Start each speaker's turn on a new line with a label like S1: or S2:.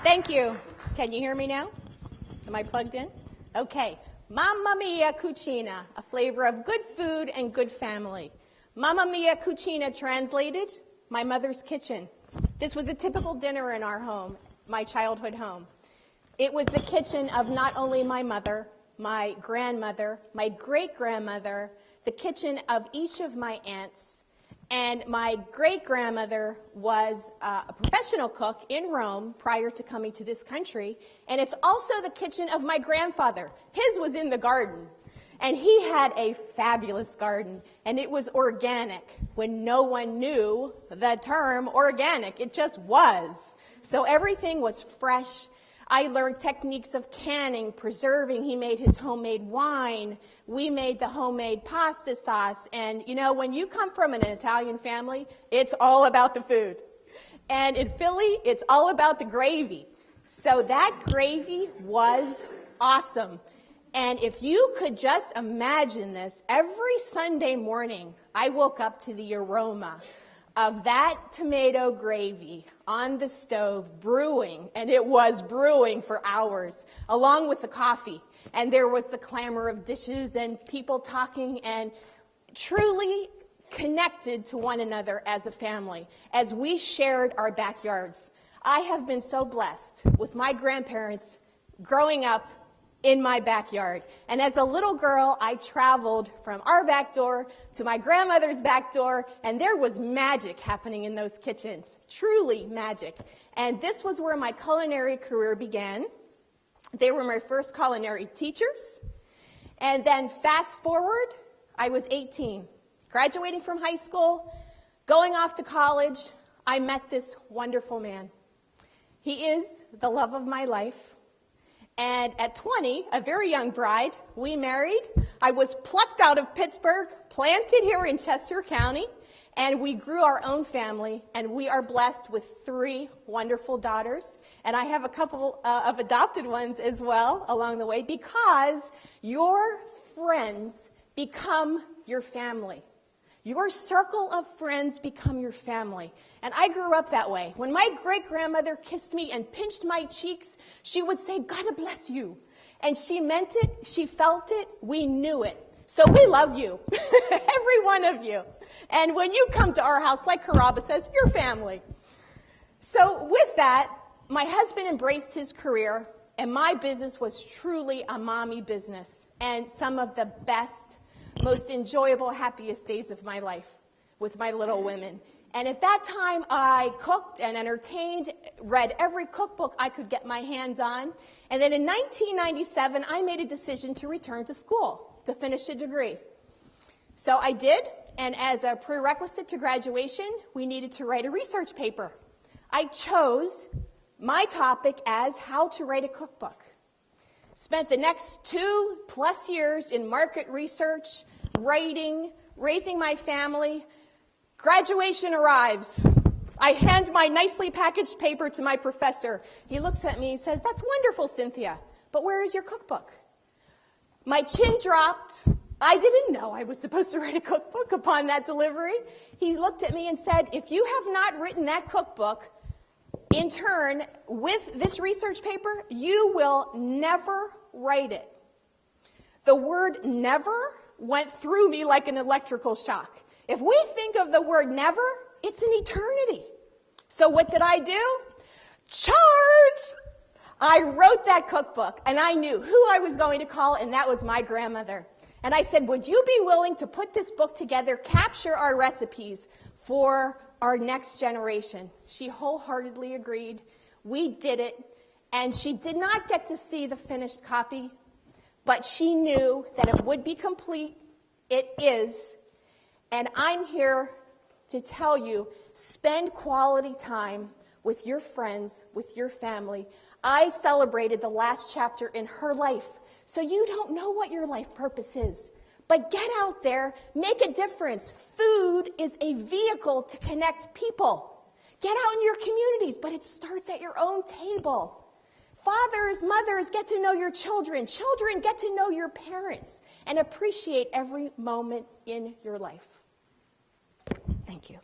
S1: Thank you. Can you hear me now? Am I plugged in? Okay. Mamma mia cucina, a flavor of good food and good family. Mamma mia cucina translated, my mother's kitchen. This was a typical dinner in our home, my childhood home. It was the kitchen of not only my mother, my grandmother, my great-grandmother, the kitchen of each of my aunts, and my great-grandmother was a professional cook in Rome prior to coming to this country, and it's also the kitchen of my grandfather. His was in the garden, and he had a fabulous garden, and it was organic when no one knew the term organic. It just was. So everything was fresh. I learned techniques of canning, preserving. He made his homemade wine. We made the homemade pasta sauce. And, you know, when you come from an Italian family, it's all about the food. And in Philly, it's all about the gravy. So that gravy was awesome. And if you could just imagine this, every Sunday morning, I woke up to the aroma of that tomato gravy on the stove brewing, and it was brewing for hours, along with the coffee. And there was the clamor of dishes and people talking and truly connected to one another as a family, as we shared our backyards. I have been so blessed with my grandparents growing up in my backyard. And as a little girl, I traveled from our back door to my grandmother's back door, and there was magic happening in those kitchens, truly magic. And this was where my culinary career began. They were my first culinary teachers. And then fast forward, I was 18, graduating from high school, going off to college. I met this wonderful man. He is the love of my life. And at 20, a very young bride, we married. I was plucked out of Pittsburgh, planted here in Chester County, and we grew our own family, and we are blessed with 3 wonderful daughters. And I have a couple of adopted ones as well along the way, because your friends become your family. Your circle of friends become your family. And I grew up that way. When my great-grandmother kissed me and pinched my cheeks, she would say, "God bless you." And she meant it, she felt it, we knew it. So we love you, every one of you. And when you come to our house, like Caraba says, you're family. So with that, my husband embraced his career, and my business was truly a mommy business, and some of the best, most enjoyable, happiest days of my life with my little women. And at that time, I cooked and entertained, read every cookbook I could get my hands on. And then in 1997, I made a decision to return to school to finish a degree. So I did, and as a prerequisite to graduation, we needed to write a research paper. I chose my topic as how to write a cookbook. Spent the next 2+ years in market research, writing, raising my family. Graduation arrives. I hand my nicely packaged paper to my professor. He looks at me and says, "That's wonderful, Cynthia, but where is your cookbook?" My chin dropped. I didn't know I was supposed to write a cookbook upon that delivery. He looked at me and said, "If you have not written that cookbook, in turn, with this research paper, you will never write it." The word never went through me like an electrical shock. If we think of the word never, it's an eternity. So what did I do? Charge! I wrote that cookbook, and I knew who I was going to call, and that was my grandmother. And I said, "Would you be willing to put this book together, capture our recipes for our next generation?" She wholeheartedly agreed. We did it, and she did not get to see the finished copy, but she knew that it would be complete. It is. And I'm here to tell you, spend quality time with your friends, with your family. I celebrated the last chapter in her life, so you don't know what your life purpose is. But get out there, make a difference. Food is a vehicle to connect people. Get out in your communities, but it starts at your own table. Fathers, mothers, get to know your children. Children, get to know your parents and appreciate every moment in your life. Thank you.